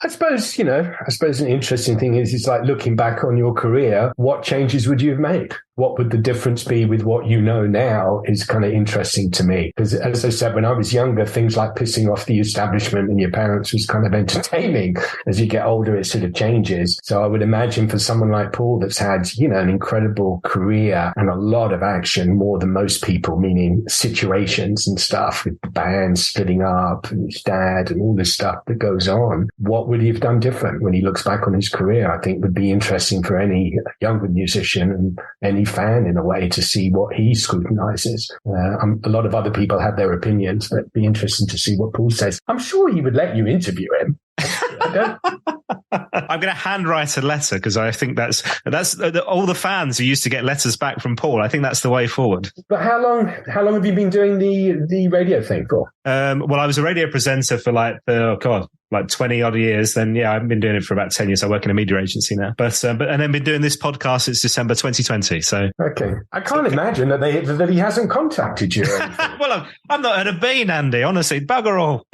I suppose an interesting thing is, it's like looking back on your career, what changes would you have made? What would the difference be with what you know now is kind of interesting to me. Because as I said, when I was younger, things like pissing off the establishment and your parents was kind of entertaining. As you get older, it sort of changes. So I would imagine for someone like Paul that's had, an incredible career and a lot of action, more than most people, meaning situations and stuff with the band splitting up and his dad and all this stuff that goes on. What would he have done different when he looks back on his career? I think would be interesting for any younger musician and any fan in a way to see what he scrutinizes. A lot of other people have their opinions, but it'd be interesting to see what Paul says. I'm sure he would let you interview him. I'm going to handwrite a letter, because I think that's all the fans who used to get letters back from Paul. I think that's the way forward. But how long have you been doing the radio thing for? Well, I was a radio presenter for like 20 odd years. Then I haven't been doing it for about 10 years. I work in a media agency now, but and then been doing this podcast since December 2020. So okay, I can't imagine that he hasn't contacted you. Well, I'm not heard a bean, Andy. Honestly, bugger all.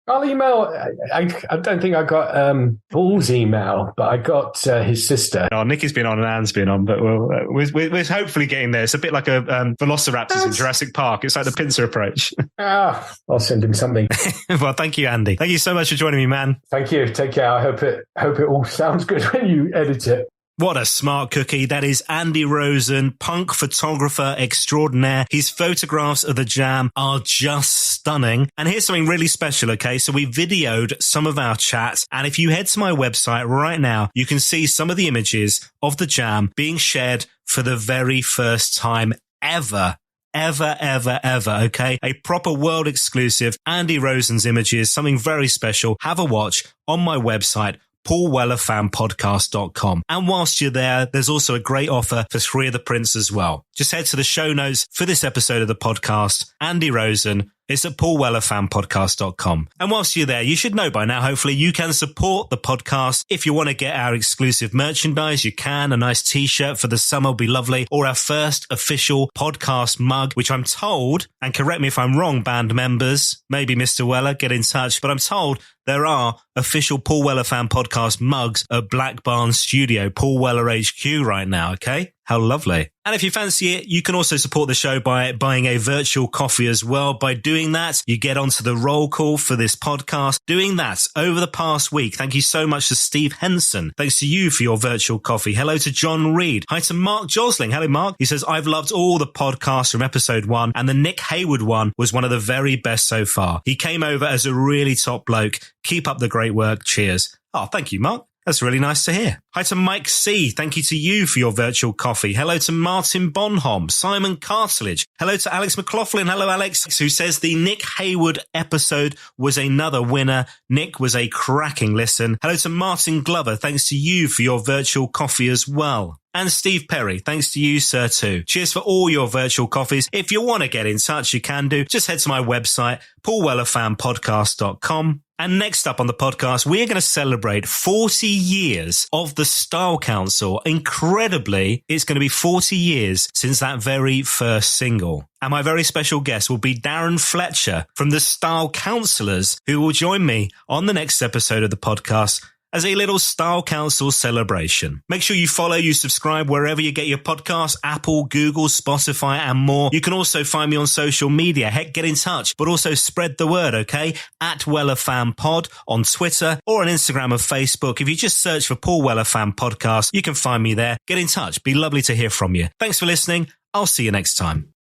I'll email. I don't think I got Paul's email, but I got his sister. Oh, Nicky's been on and Anne's been on, but we're hopefully getting there. It's a bit like a velociraptors in Jurassic Park. It's like the pincer approach. I'll send him something. Well, thank you, Andy. Thank you so much for joining me, man. Thank you. Take care. I hope it all sounds good when you edit it. What a smart cookie. That is Andy Rosen, punk photographer extraordinaire. His photographs of the Jam are just stunning. And here's something really special, okay? So we videoed some of our chats. And if you head to my website right now, you can see some of the images of the Jam being shared for the very first time ever. Okay? A proper world exclusive Andy Rosen's images, something very special. Have a watch on my website, paulwellerfanpodcast.com. And whilst you're there, there's also a great offer for 3 of the prints as well. Just head to the show notes for this episode of the podcast. Andy Rosen. It's at paulwellerfanpodcast.com. And whilst you're there, you should know by now, hopefully, you can support the podcast. If you want to get our exclusive merchandise, you can. A nice t-shirt for the summer will be lovely. Or our first official podcast mug, which I'm told, and correct me if I'm wrong, band members, maybe Mr. Weller, get in touch, but I'm told there are official Paul Weller Fan Podcast mugs at Black Barn Studio, Paul Weller HQ right now, okay? How lovely. And if you fancy it, you can also support the show by buying a virtual coffee as well. By doing that, you get onto the roll call for this podcast. Doing that over the past week. Thank you so much to Steve Henson. Thanks to you for your virtual coffee. Hello to John Reed. Hi to Mark Josling. Hello, Mark. He says, I've loved all the podcasts from episode 1, and the Nick Hayward one was one of the very best so far. He came over as a really top bloke. Keep up the great work. Cheers. Oh, thank you, Mark. That's really nice to hear. Hi to Mike C. Thank you to you for your virtual coffee. Hello to Martin Bonham, Simon Cartilage. Hello to Alex McLaughlin. Hello, Alex, who says the Nick Hayward episode was another winner. Nick was a cracking listen. Hello to Martin Glover. Thanks to you for your virtual coffee as well. And Steve Perry, thanks to you, sir, too. Cheers for all your virtual coffees. If you want to get in touch, you can do. Just head to my website, paulwellerfanpodcast.com. And next up on the podcast, we're going to celebrate 40 years of the Style Council. Incredibly, it's going to be 40 years since that very first single. And my very special guest will be Darren Fletcher from the Style Councillors, who will join me on the next episode of the podcast as a little Style Council celebration. Make sure you follow, you subscribe wherever you get your podcasts, Apple, Google, Spotify, and more. You can also find me on social media. Heck, get in touch, but also spread the word, okay? At Weller Fan Pod on Twitter or on Instagram or Facebook. If you just search for Paul Weller Fan Podcast, you can find me there. Get in touch. Be lovely to hear from you. Thanks for listening. I'll see you next time.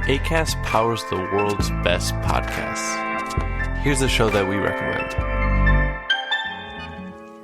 Acast powers the world's best podcasts. Here's a show that we recommend.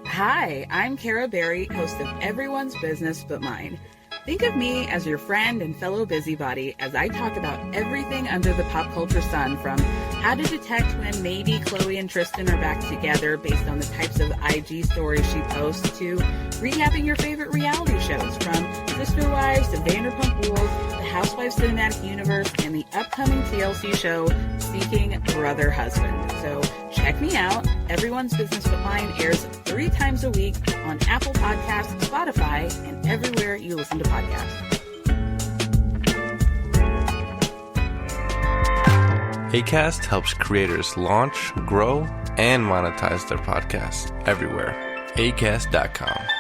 Hi, I'm Kara Berry, host of Everyone's Business But Mine. Think of me as your friend and fellow busybody as I talk about everything under the pop culture sun, from how to detect when maybe Chloe and Tristan are back together based on the types of IG stories she posts, to recapping your favorite reality shows, from Sister Wives to Vanderpump Rules, the Housewives Cinematic Universe, and the upcoming TLC show Seeking Brother Husband. So check me out. Everyone's Business But Mine airs 3 times a week on Apple Podcasts, Spotify, and everywhere you listen to podcasts. Acast helps creators launch, grow, and monetize their podcasts everywhere. Acast.com.